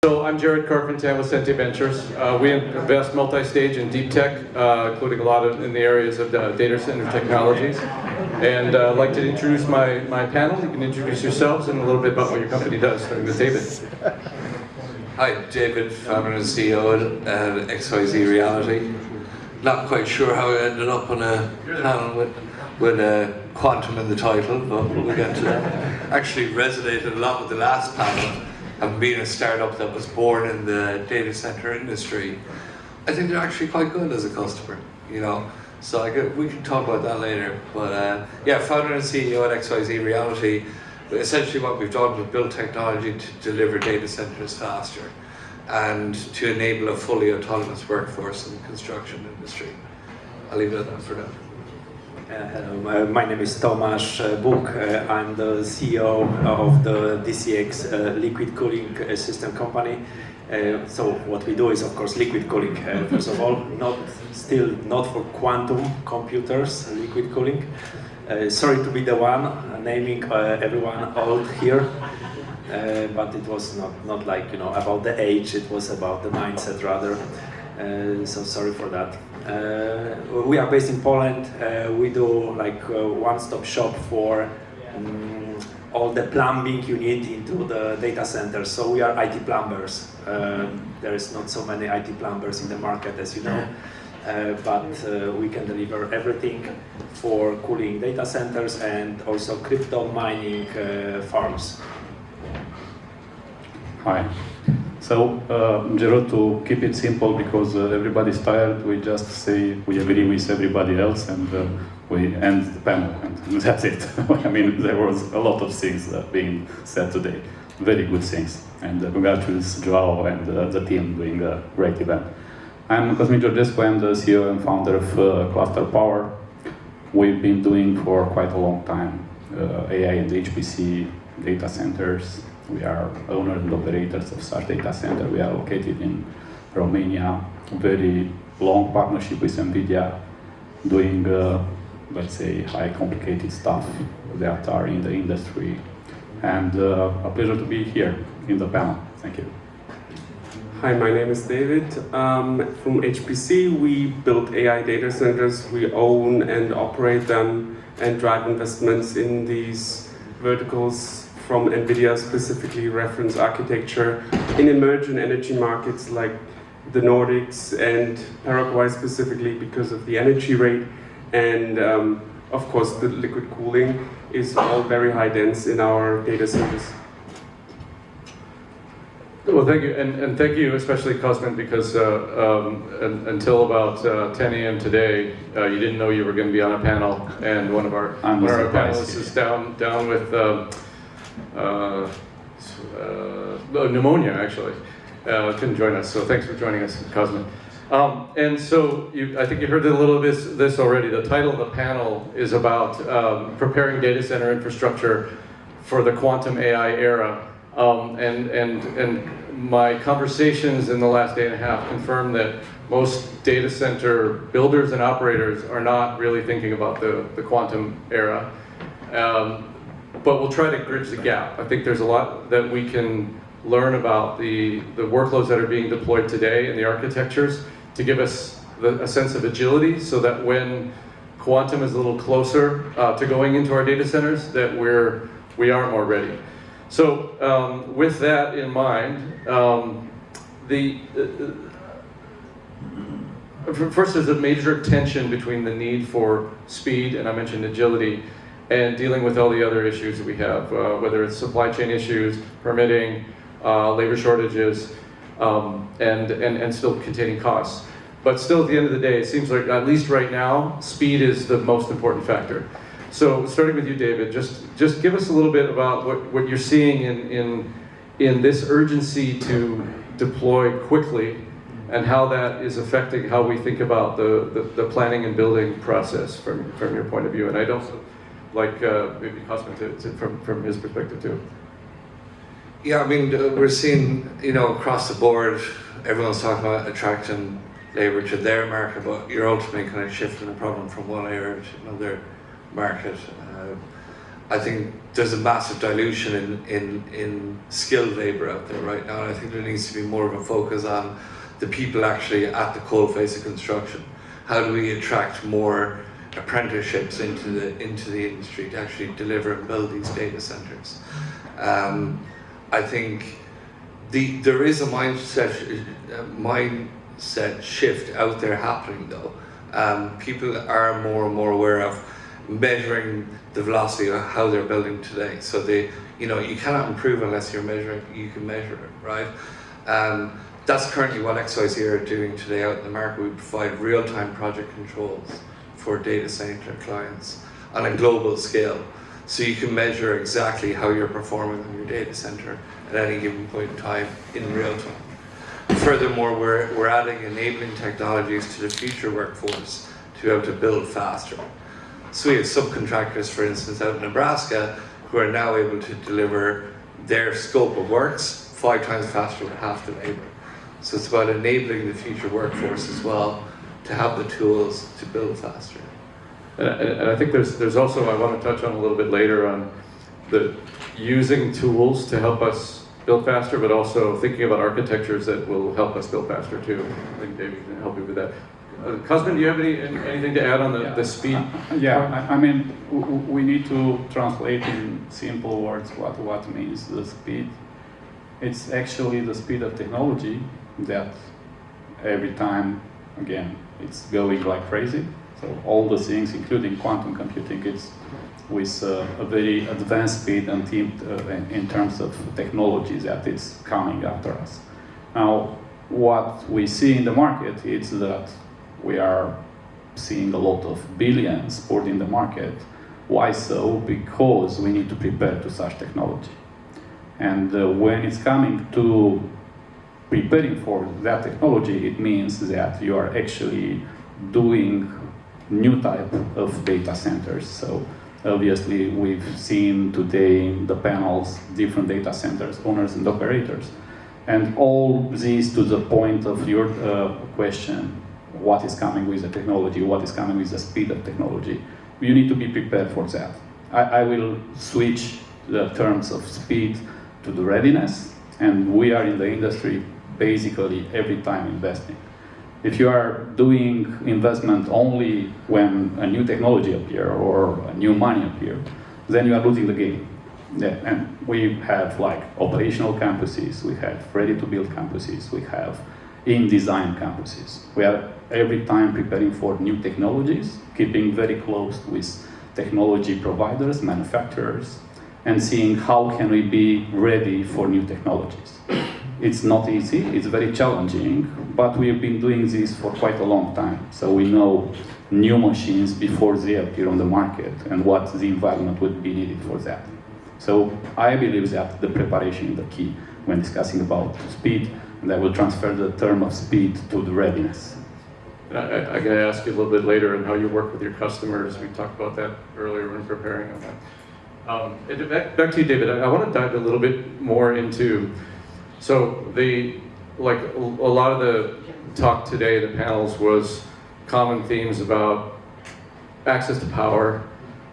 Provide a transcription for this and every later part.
So I'm Gerod Carfantan with Sente Ventures. We invest multi-stage in deep tech, including a lot in the areas of data center technologies. And I'd like to introduce my panel. You can introduce yourselves and a little bit about what your company does, starting with David. Hi, David, founder and CEO at XYZ Reality. Not quite sure how I ended up on a panel with quantum in the title, but we'll get to that. Actually resonated a lot with the last panel. Having been a startup that was born in the data center industry, I think they're actually quite good as a customer, you know. So we can talk about that later. But yeah, founder and CEO at XYZ Reality. Essentially what we've done is build technology to deliver data centers faster and to enable a fully autonomous workforce in the construction industry. I'll leave it at that for now. Hello, my name is Tomasz Buk. I'm the CEO of the DCX Liquid Cooling System company. So what we do is, of course, liquid cooling. First of all, still not for quantum computers, liquid cooling. Sorry to be the one naming everyone old here, but it was not like, you know, about the age. It was about the mindset rather. So sorry for that. We are based in Poland. We do like a one-stop shop for all the plumbing you need into the data center. So we are IT plumbers. There is not so many IT plumbers in the market, as you know, but we can deliver everything for cooling data centers and also crypto mining farms. Hi. So, Gerod, to keep it simple, because everybody's tired, we just say we agree with everybody else and we end the panel, and that's it. I mean, there was a lot of things being said today, very good things, and congratulations Joao and the team doing a great event. I'm Cosmin Georgescu, I'm the CEO and founder of Cluster Power. We've been doing for quite a long time AI and HPC data centers. We are owners and operators of such data center. We are located in Romania. Very long partnership with NVIDIA, doing, let's say, high complicated stuff that are in the industry. And a pleasure to be here in the panel. Thank you. Hi, my name is David. From HPC, we build AI data centers. We own and operate them and drive investments in these verticals from NVIDIA, specifically reference architecture, in emerging energy markets like the Nordics and Paraguay specifically because of the energy rate. And of course, the liquid cooling is all very high dense in our data centers. Well, thank you, and thank you especially, Cosmin, because until about 10 a.m. today, you didn't know you were going to be on a panel, and one of our panelists is down with pneumonia, actually. Couldn't join us, so thanks for joining us, Cosmin. And so I think you heard a little bit this already. The title of the panel is about preparing data center infrastructure for the quantum AI era. And my conversations in the last day and a half confirm that most data center builders and operators are not really thinking about the quantum era. But we'll try to bridge the gap. I think there's a lot that we can learn about the workloads that are being deployed today and the architectures to give us a sense of agility, so that when quantum is a little closer to going into our data centers, that we are more ready. So with that in mind, first there's a major tension between the need for speed, and I mentioned agility, and dealing with all the other issues that we have, whether it's supply chain issues, permitting, labor shortages, and still containing costs. But still, at the end of the day, it seems like, at least right now, speed is the most important factor. So starting with you, David, just give us a little bit about what you're seeing in this urgency to deploy quickly, and how that is affecting how we think about the planning and building process from your point of view. And I'd also like maybe Cosmin from his perspective too. Yeah, I mean, we're seeing, you know, across the board, everyone's talking about attracting labor to their market, but you're ultimately kind of shifting the problem from one area to another market. I think there's a massive dilution in skilled labor out there right now, and I think there needs to be more of a focus on the people actually at the coalface of construction. How do we attract more apprenticeships into the industry to actually deliver and build these data centers? I think there is a mindset shift out there happening though. People are more and more aware of measuring the velocity of how they're building today. So you cannot improve unless you're measuring. You can measure it, right? That's currently what XYZ are doing today out in the market. We provide real-time project controls for data center clients on a global scale. So you can measure exactly how you're performing on your data center at any given point in time in real time. Furthermore, we're adding enabling technologies to the future workforce to be able to build faster. So we have subcontractors, for instance, out in Nebraska, who are now able to deliver their scope of works 5 times faster with half the labor. So it's about enabling the future workforce as well to have the tools to build faster. And I think there's also, I want to touch on a little bit later on the using tools to help us build faster, but also thinking about architectures that will help us build faster too. I think David can help you with that. Cosmin, do you have anything to add on the speed? I mean, we need to translate in simple words what means the speed. It's actually the speed of technology that every time, again, it's going like crazy. So all the things, including quantum computing, it's with a very advanced speed and in terms of technology that it's coming after us. Now, what we see in the market is that we are seeing a lot of billions poured in the market. Why so? Because we need to prepare to such technology. And when it's coming to preparing for that technology, it means that you are actually doing new type of data centers. So obviously we've seen today in the panels different data centers, owners and operators. And all these to the point of your question, what is coming with the technology, what is coming with the speed of technology. You need to be prepared for that. I will switch the terms of speed to the readiness, and we are in the industry basically every time investing. If you are doing investment only when a new technology appears or a new money appears, then you are losing the game. Yeah, and we have like operational campuses, we have ready-to-build campuses, we have in-design campuses. We are every time preparing for new technologies, keeping very close with technology providers, manufacturers, and seeing how can we be ready for new technologies. It's not easy, it's very challenging, but we've been doing this for quite a long time. So we know new machines before they appear on the market and what the environment would be needed for that. So I believe that the preparation is the key when discussing about speed, and I will transfer the term of speed to the readiness. I'm going to ask you a little bit later on how you work with your customers. We talked about that earlier when preparing on that. Back to you, David. I want to dive a little bit more into, so a lot of the talk today, the panels, was common themes about access to power,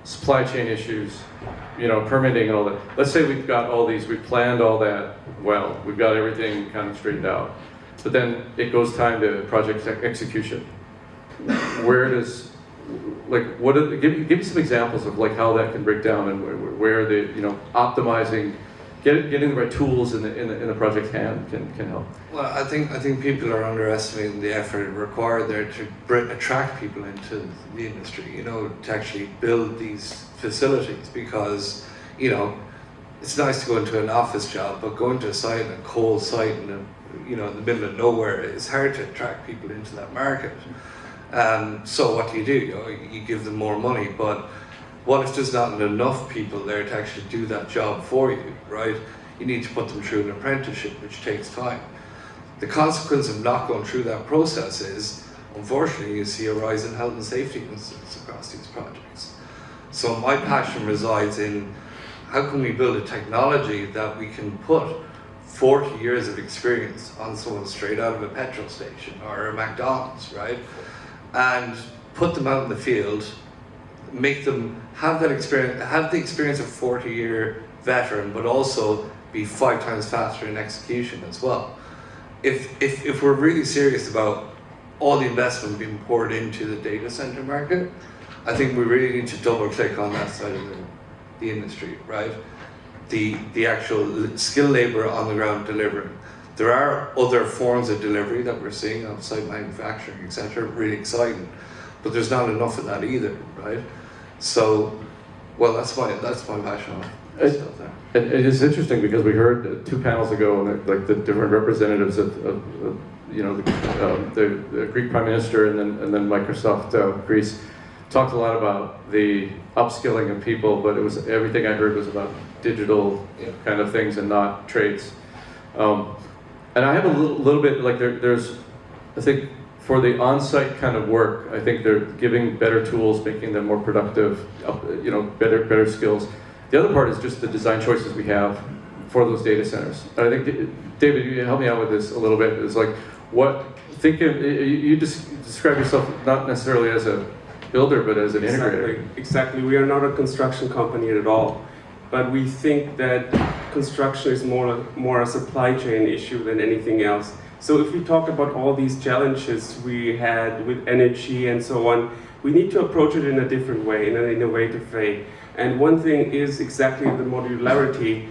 supply chain issues, permitting and all that. Let's say we've got all these, we planned all that well, we've got everything kind of straightened out. But then it goes time to project execution. Where does, give me some examples of how that can break down and where the, optimizing, getting the right tools in the project hand can help. Well, I think people are underestimating the effort required there to attract people into the industry, to actually build these facilities, because, it's nice to go into an office job, but going to a site, a cold site in the middle of nowhere, it's hard to attract people into that market. So what do? You give them more money, but what if there's not enough people there to actually do that job for you, right? You need to put them through an apprenticeship, which takes time. The consequence of not going through that process is, unfortunately, you see a rise in health and safety incidents across these projects. So my passion resides in how can we build a technology that we can put 40 years of experience on someone straight out of a petrol station or a McDonald's, right? And put them out in the field, make them have that experience, have the experience of 40-year veteran, but also be 5 times faster in execution as well. If we're really serious about all the investment being poured into the data center market, I think we really need to double click on that side of the industry, right? The actual skilled labor on the ground delivering. There are other forms of delivery that we're seeing, on-site manufacturing, etc., really exciting, but there's not enough of that either, right? So, well, that's my passion on stuff there. It is interesting because we heard 2 panels ago, like the different representatives of you know, the Greek Prime Minister and then Microsoft Greece talked a lot about the upskilling of people, but it was everything I heard was about digital kind of things and not trades. And I have a little bit like there's, I think for the on-site kind of work, I think they're giving better tools, making them more productive, you know, better skills. The other part is just the design choices we have for those data centers. And I think, David, you help me out with this a little bit. It's like, you describe yourself not necessarily as a builder, but as an integrator. Exactly. We are not a construction company at all, but we think that construction is more a supply chain issue than anything else. So if we talk about all these challenges we had with energy and so on, we need to approach it in a different way, in an innovative way. And one thing is exactly the modularity.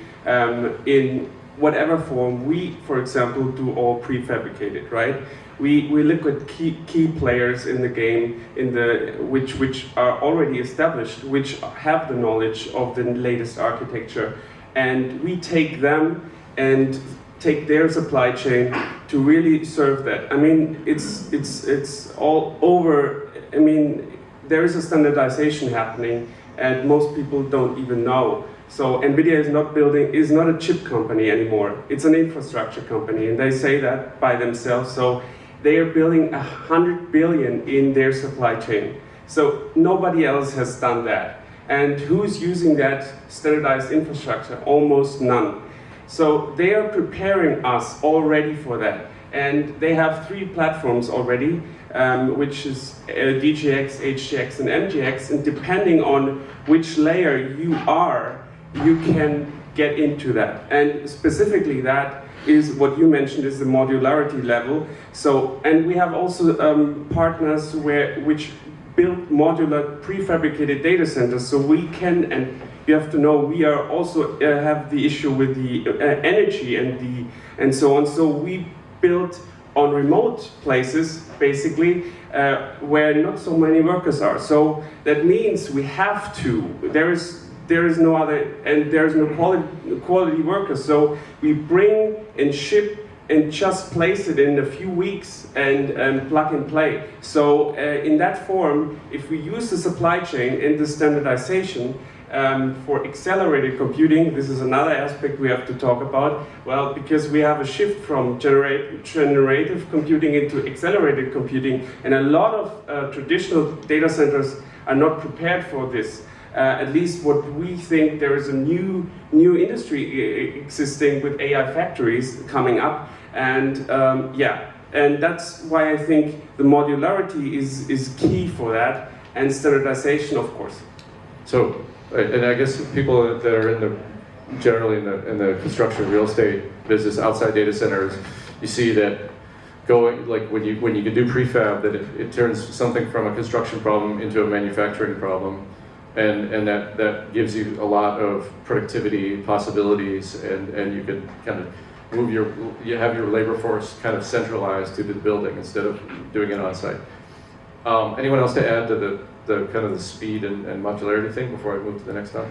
In whatever form, we, for example, do all prefabricated, right? We look at key players in the game, which are already established, which have the knowledge of the latest architecture, and we take them and take their supply chain to really serve that. I mean, it's all over. I mean, there is a standardization happening, and most people don't even know. So NVIDIA is not a chip company anymore. It's an infrastructure company, and they say that by themselves. So they are building 100 billion in their supply chain. So nobody else has done that. And who's using that standardized infrastructure? Almost none. So they are preparing us already for that. And they have 3 platforms already, which is DGX, HGX, and MGX. And depending on which layer you are, you can get into that. And specifically that is what you mentioned is the modularity level. So, and we have also partners which build modular prefabricated data centers. So we can, and you have to know, we are also have the issue with the energy and so on. So we built on remote places, basically, where not so many workers are. So that means we have to. There is no other, and there is no quality workers. So we bring and ship and just place it in a few weeks and plug and play. So in that form, if we use the supply chain and the standardization for accelerated computing, this is another aspect we have to talk about. Well, because we have a shift from generative computing into accelerated computing, and a lot of traditional data centers are not prepared for this. At least what we think, there is a new industry existing with AI factories coming up, and and that's why I think the modularity is key for that, and standardization, of course. So, and I guess people that are generally in the construction real estate business outside data centers, you see that going, like when you can do prefab, that it turns something from a construction problem into a manufacturing problem. And that gives you a lot of productivity possibilities, and you can kind of move you have your labor force kind of centralized to the building instead of doing it on site. Anyone else to add to the kind of the speed and modularity thing before I move to the next topic?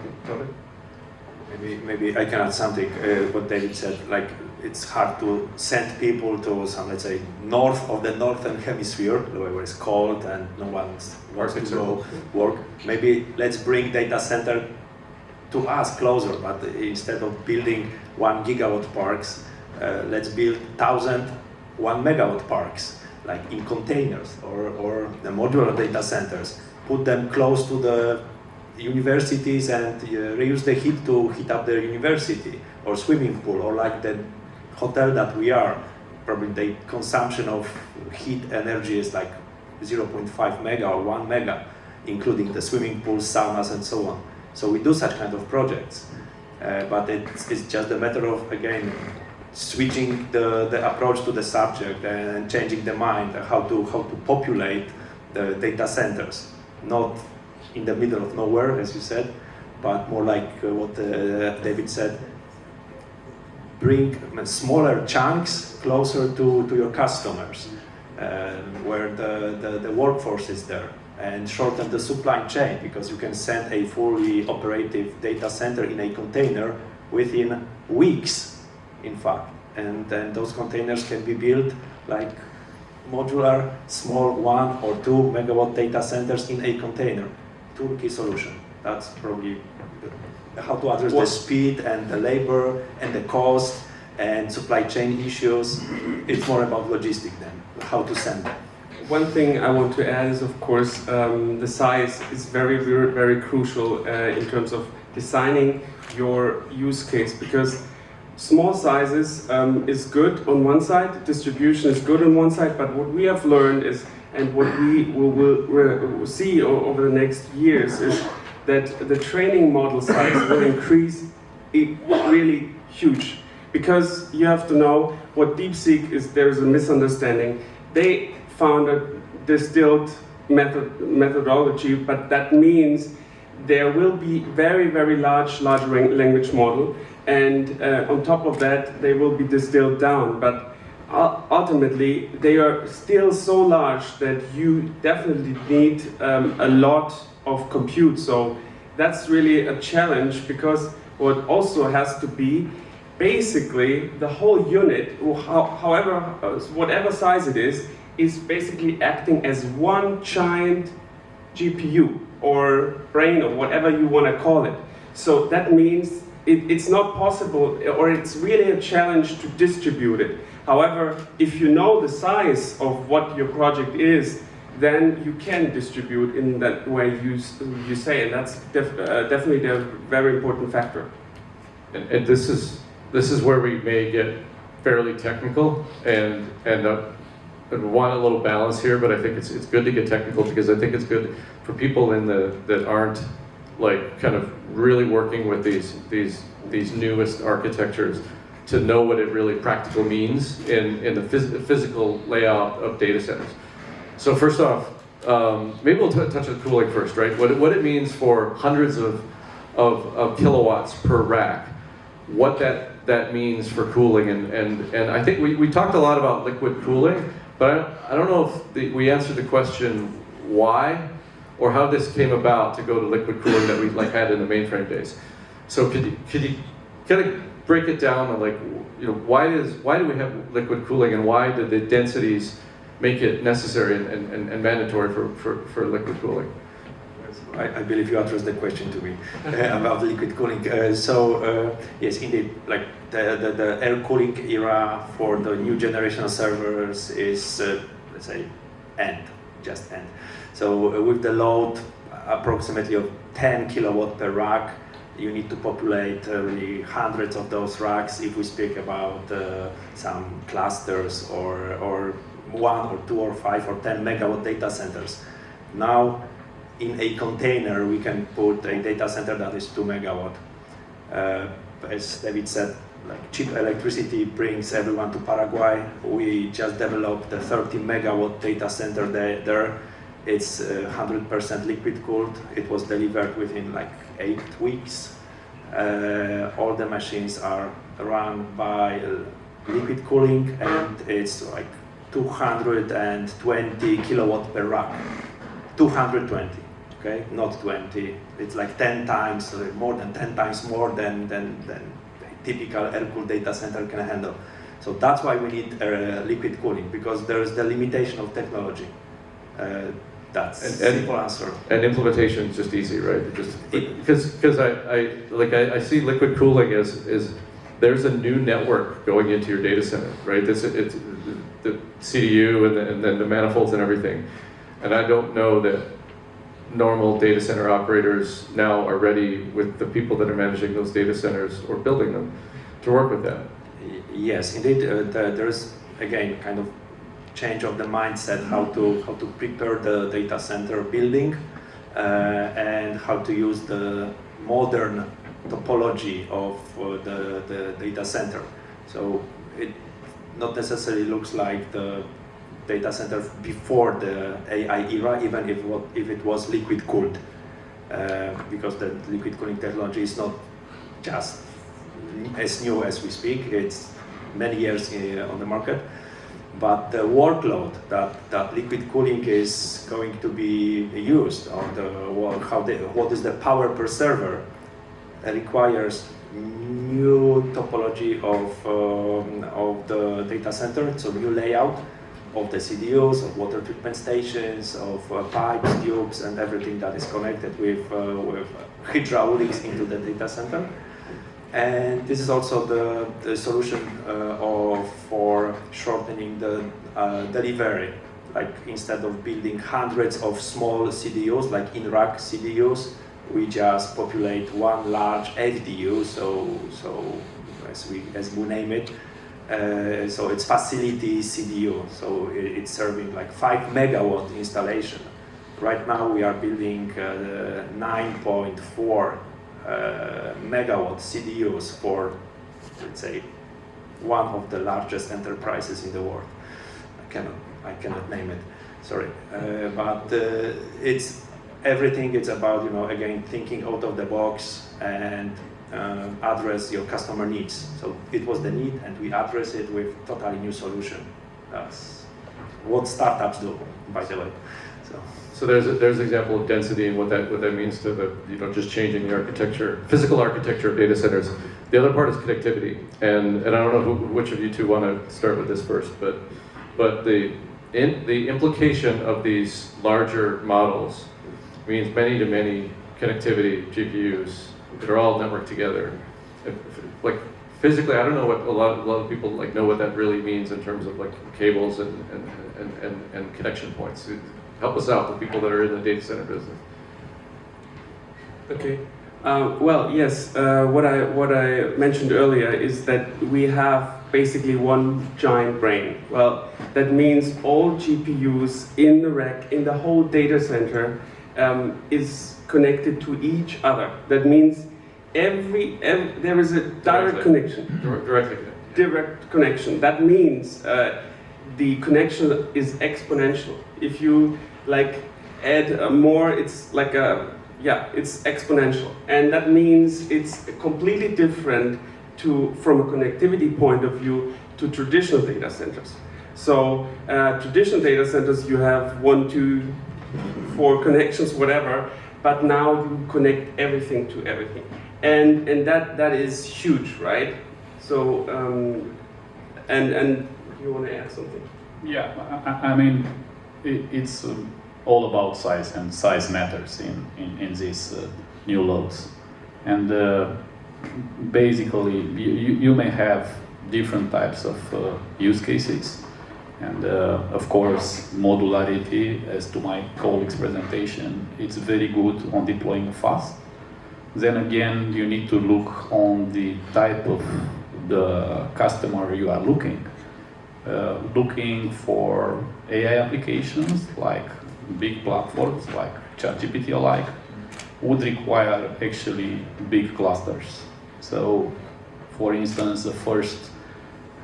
Maybe I can add something. What David said, like it's hard to send people to some, let's say, north of the northern hemisphere, where it's cold and no one wants to go work. Maybe let's bring data center to us closer, but instead of building 1 gigawatt parks, let's build 1,000 1 megawatt parks, like in containers or the modular data centers. Put them close to the universities and reuse the heat to heat up the university or swimming pool, or like the hotel that we are. Probably the consumption of heat energy is like 0.5 mega or 1 mega including the swimming pools, saunas, and so on. So we do such kind of projects, but it's just a matter of, again, switching the approach to the subject and changing the mind, how to populate the data centers, not in the middle of nowhere, as you said, but more like what David said, bring smaller chunks closer to your customers, where the workforce is there, and shorten the supply chain, because you can send a fully operative data center in a container within weeks, in fact. And then those containers can be built like modular, small 1 or 2 megawatt data centers in a container. Turnkey solution. That's probably how to address the speed and the labor and the cost and supply chain issues. It's more about logistics than how to send them. One thing I want to add is, of course, the size is very, very, very crucial in terms of designing your use case, because small sizes is good on one side, distribution is good on one side, but what we have learned is, and what we will see over the next years, is that the training model size will increase really huge. Because you have to know what DeepSeek is, there's a misunderstanding. They found a distilled methodology, but that means there will be very, very large language model, and on top of that, they will be distilled down. But ultimately, they are still so large that you definitely need a lot of compute. So that's really a challenge, because what also has to be, basically, the whole unit, however, whatever size it is basically acting as one giant GPU or brain or whatever you want to call it. So that means it's not possible, or it's really a challenge to distribute it. However, if you know the size of what your project is, then you can distribute in that way you say, and that's definitely a very important factor. And this is where we may get fairly technical and want a little balance here, but I think it's good to get technical, because I think it's good for people that aren't like kind of really working with these newest architectures to know what it really practical means in the physical layout of data centers. So first off, maybe we'll touch on cooling first, right? What it means for hundreds of kilowatts per rack, what that means for cooling, and I think we talked a lot about liquid cooling, but I don't know if we answered the question why or how this came about to go to liquid cooling that we had in the mainframe days. So could you kind of break it down and why do we have liquid cooling, and why did the densities make it necessary and mandatory for liquid cooling? I believe you addressed the question to me about liquid cooling. Yes, indeed, like the air cooling era for the new generation of servers is, let's say, just end. So with the load approximately of 10 kilowatt per rack, you need to populate really hundreds of those racks if we speak about some clusters or 1 or 2 or 5 or 10 megawatt data centers. Now, in a container, we can put a data center that is 2 megawatt. As David said, like cheap electricity brings everyone to Paraguay. We just developed a 30 megawatt data center there. It's 100% liquid cooled. It was delivered within like 8 weeks. All the machines are run by liquid cooling, and it's like 220 kilowatt per rack. 220, okay, not 20. It's like 10 times, more than 10 times more than a typical air-cooled data center can handle. So that's why we need liquid cooling, because there is the limitation of technology. That's a simple answer. And implementation is just easy, right? Because I see liquid cooling as there's a new network going into your data center, right? It's the CDU and then the manifolds and everything. And I don't know that normal data center operators now are ready with the people that are managing those data centers or building them to work with that. Yes, indeed. There's again kind of change of the mindset how to prepare the data center building, and how to use the modern topology of the data center. So it not necessarily looks like the data center before the AI era, even if it was liquid cooled, because the liquid cooling technology is not just as new as we speak. It's many years on the market, but the workload that liquid cooling is going to be used on what is the power per server requires new topology of the data center, so new layout of the CDUs, of water treatment stations, of pipes, tubes, and everything that is connected with hydraulics into the data center. And this is also the solution for shortening the delivery. Like instead of building hundreds of small CDUs, like in-rack CDUs, we just populate one large FDU. So as we name it, so it's facility CDU. So it's serving like 5 megawatt installation. Right now we are building 9.4 megawatt CDUs for, let's say, one of the largest enterprises in the world. I cannot name it. Sorry, but it's everything. It's about, again, thinking out of the box and address your customer needs. So it was the need, and we address it with totally new solution. That's what startups do, by the way. So there's an example of density and what that means to the just changing the architecture, physical architecture of data centers. The other part is connectivity, and I don't know which of you two want to start with this first, but the implication of these larger models means many-to-many connectivity GPUs that are all networked together. Like physically, I don't know what a lot of people know what that really means in terms of like cables and connection points. Help us out, the people that are in the data center business. Okay. Well, yes. What I mentioned earlier is that we have basically one giant brain. Well, that means all GPUs in the rack, in the whole data center, is connected to each other. That means there is a direct connection. Direct connection. That means the connection is exponential. If you add more, it's it's exponential, and that means it's completely different from a connectivity point of view to traditional data centers. So traditional data centers, you have 1, 2, 4 connections, whatever, but now you connect everything to everything, and that is huge, right? So and you want to add something? Yeah, I mean, it's all about size, and size matters in these new loads. And basically, you may have different types of use cases. And of course, modularity, as to my colleague's presentation, it's very good on deploying fast. Then again, you need to look on the type of the customer you are looking for AI applications, like big platforms like ChatGPT alike, would require actually big clusters. So, for instance, the first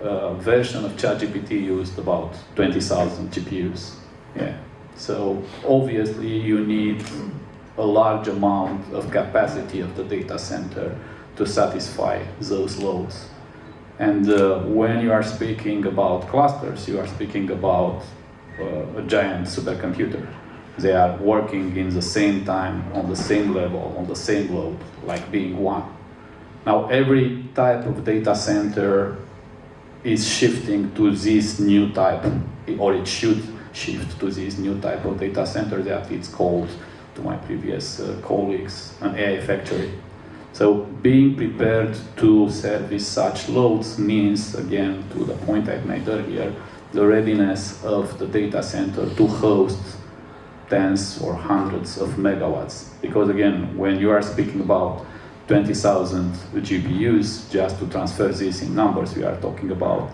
version of ChatGPT used about 20,000 GPUs. Yeah. So obviously you need a large amount of capacity of the data center to satisfy those loads. And when you are speaking about clusters, you are speaking about a giant supercomputer. They are working in the same time, on the same level, on the same load, like being one. Now every type of data center is shifting to this new type, or it should shift to this new type of data center that it's called, to my previous colleagues, an AI factory. So being prepared to service such loads means, again, to the point I made earlier, the readiness of the data center to host tens or hundreds of megawatts. Because again, when you are speaking about 20,000 GPUs, just to transfer this in numbers, we are talking about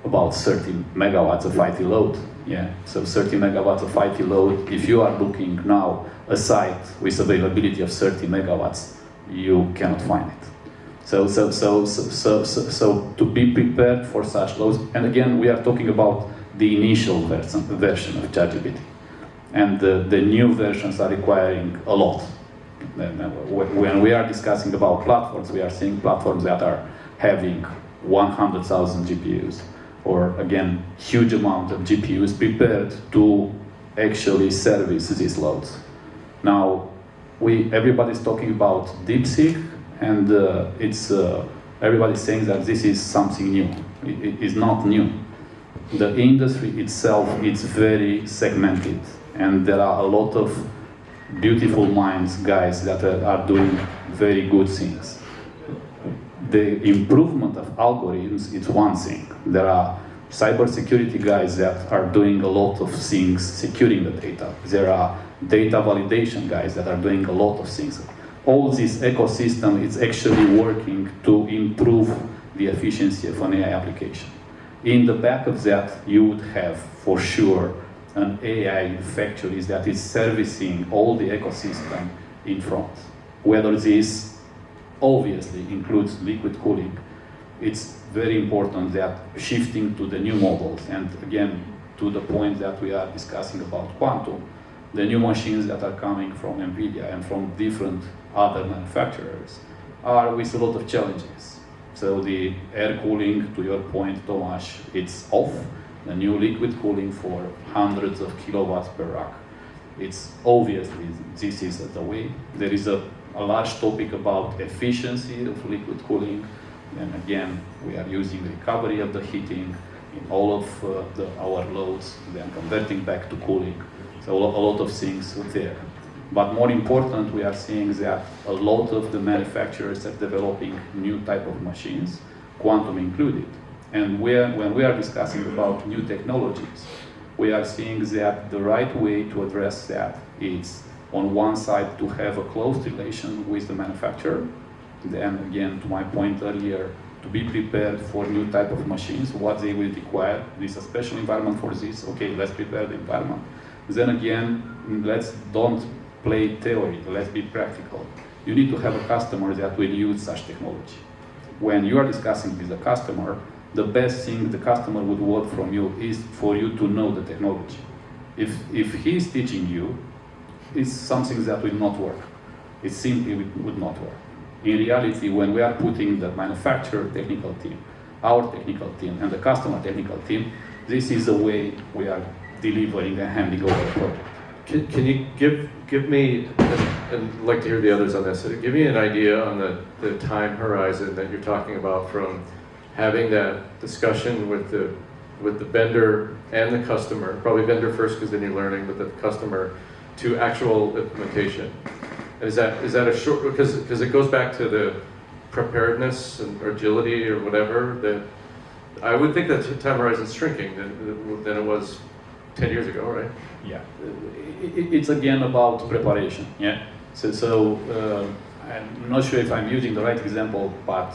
30 megawatts of IT load. Yeah, so 30 megawatts of IT load. If you are looking now a site with availability of 30 megawatts, you cannot find it. So to be prepared for such loads, and again, we are talking about the initial version of ChatGPT, and the new versions are requiring a lot. When we are discussing about platforms, we are seeing platforms that are having 100,000 GPUs, or again, huge amount of GPUs prepared to actually service these loads. Now, everybody's talking about DeepSeek, and everybody's saying that this is something new. It is not new. The industry itself is very segmented, and there are a lot of beautiful minds, guys, that are doing very good things. The improvement of algorithms is one thing. There are cybersecurity guys that are doing a lot of things securing the data. There are data validation guys that are doing a lot of things. All this ecosystem is actually working to improve the efficiency of an AI application. In the back of that, you would have, for sure, an AI factory that is servicing all the ecosystem in front. Whether this obviously includes liquid cooling, it's very important that shifting to the new models, and again, to the point that we are discussing about quantum, the new machines that are coming from NVIDIA and from different other manufacturers are with a lot of challenges. So the air cooling, to your point, Tomasz, it's off. The new liquid cooling for hundreds of kilowatts per rack. It's obviously, this is the way. There is a large topic about efficiency of liquid cooling. And again, we are using recovery of the heating in all of our loads, then converting back to cooling. So a lot of things there. But more important, we are seeing that a lot of the manufacturers are developing new type of machines, quantum included. And when we are discussing about new technologies, we are seeing that the right way to address that is, on one side, to have a close relation with the manufacturer. Then again, to my point earlier, to be prepared for new type of machines, what they will require. This is a special environment for this. Okay, let's prepare the environment. Then again, let's don't play theory, let's be practical. You need to have a customer that will use such technology. When you are discussing with the customer, the best thing the customer would want from you is for you to know the technology. If he is teaching you, it's something that will not work. It simply would not work. In reality, when we are putting the manufacturer technical team, our technical team, and the customer technical team, this is the way we are delivering and handing over the project. Can you give me, and I'd like to hear the others on this, give me an idea on the time horizon that you're talking about from having that discussion with the vendor and the customer, probably vendor first because then you're learning, but the customer, to actual implementation. And is that a short, because it goes back to the preparedness and agility or whatever, that I would think that time horizon's shrinking than it was 10 years ago, right? Yeah, it's again about preparation. Yeah. So I'm not sure if I'm using the right example, but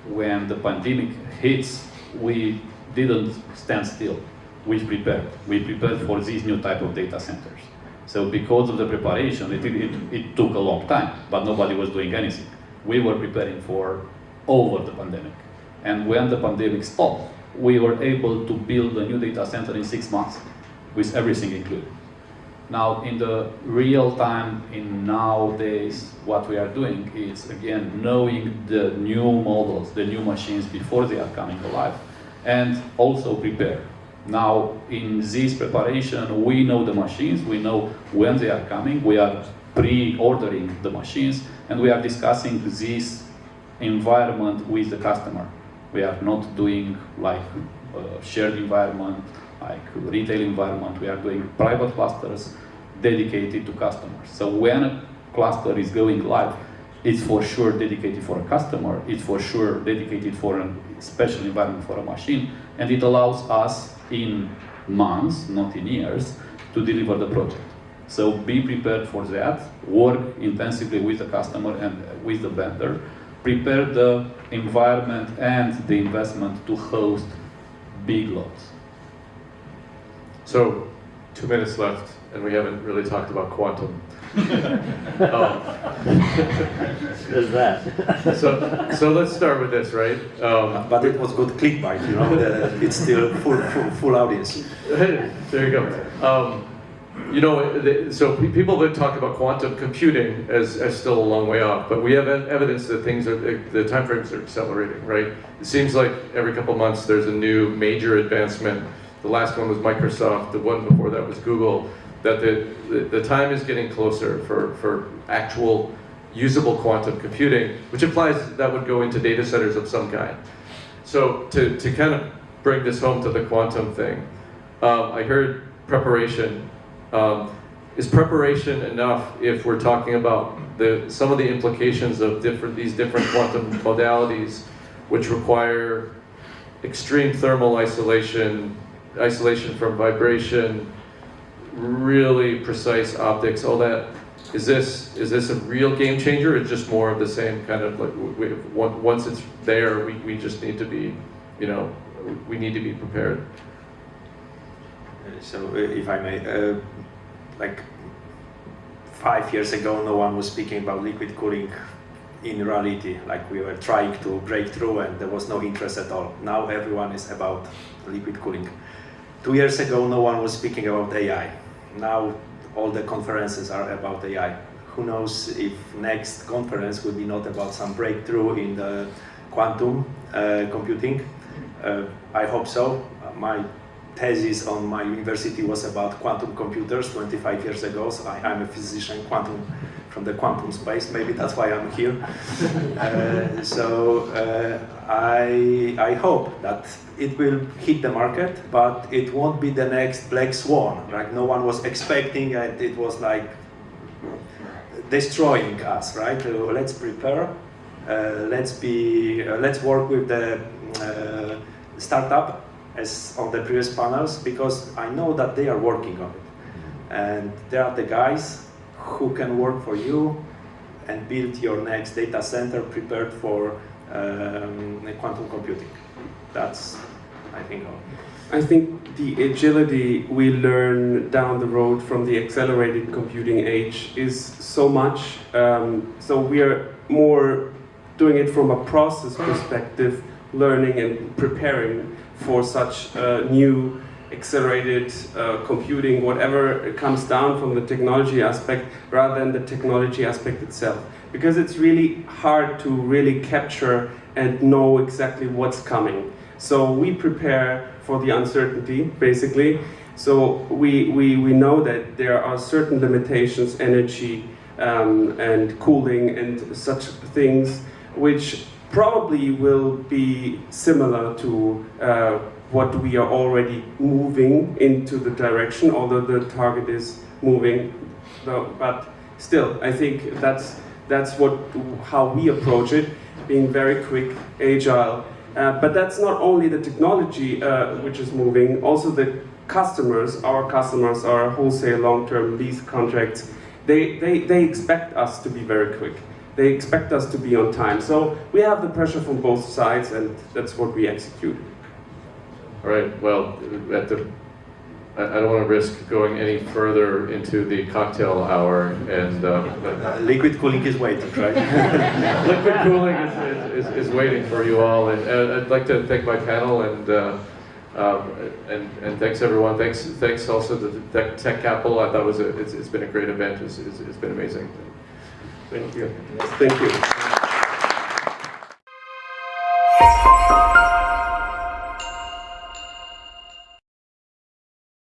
when the pandemic hits, we didn't stand still. We prepared. We prepared for these new type of data centers. So because of the preparation, it took a long time, but nobody was doing anything. We were preparing for over the pandemic. And when the pandemic stopped, we were able to build a new data center in 6 months with everything included. Now, in the real time, in nowadays, what we are doing is, again, knowing the new models, the new machines before they are coming alive, and also prepare. Now, in this preparation, we know the machines, we know when they are coming, we are pre-ordering the machines, and we are discussing this environment with the customer. We are not doing like a shared environment, like retail environment. We are doing private clusters dedicated to customers. So when a cluster is going live, it's for sure dedicated for a customer, it's for sure dedicated for a special environment for a machine, and it allows us in months, not in years, to deliver the project. So be prepared for that, work intensively with the customer and with the vendor, prepare the environment and the investment to host big loads. So 2 minutes left, and we haven't really talked about quantum. There's that. So let's start with this, right? But it was good clickbait, you know. It's still full audience. There you go. You know, so people have talked about quantum computing as still a long way off, but we have evidence that the timeframes are accelerating, right? It seems like every couple of months there's a new major advancement. The last one was Microsoft, the one before that was Google, that the time is getting closer for actual usable quantum computing, which implies that would go into data centers of some kind. So to kind of bring this home to the quantum thing, I heard preparation. Is preparation enough if we're talking about some of the implications of these different quantum modalities, which require extreme thermal isolation from vibration, really precise optics, all that? Is this a real game changer, or just more of the same kind of like once it's there, we just need to be, you know, we need to be prepared? So if I may, like 5 years ago, no one was speaking about liquid cooling in reality. Like we were trying to break through and there was no interest at all. Now everyone is about liquid cooling. 2 years ago, no one was speaking about AI. Now all the conferences are about AI. Who knows if next conference will be not about some breakthrough in the quantum computing. I hope so. My thesis on my university was about quantum computers 25 years ago, so I'm a physician from the quantum space, maybe that's why I'm here. I hope that it will hit the market, but it won't be the next black swan, right? No one was expecting, and it was like destroying us, right? Let's prepare, let's work with the startup as on the previous panels, because I know that they are working on it. And they are the guys who can work for you and build your next data center prepared for quantum computing. That's, I think, all. I think the agility we learn down the road from the accelerated computing age is so much. So we are more doing it from a process perspective, learning and preparing for such new accelerated computing, whatever comes down from the technology aspect, rather than the technology aspect itself. Because it's really hard to really capture and know exactly what's coming. So we prepare for the uncertainty, basically. So we know that there are certain limitations, energy and cooling and such things, which probably will be similar to what we are already moving into the direction, although the target is moving. But still, I think that's how we approach it, being very quick, agile. But that's not only the technology which is moving, also the customers, our wholesale long-term lease contracts, they expect us to be very quick. They expect us to be on time. So we have the pressure from both sides, and that's what we execute. All right, well, I don't want to risk going any further into the cocktail hour, and liquid cooling is waiting, right? Liquid cooling is waiting for you all, and I'd like to thank my panel, and thanks everyone. Thanks also to the Tech Capital. I thought it's been a great event. It's been amazing. Thank you. Thank you.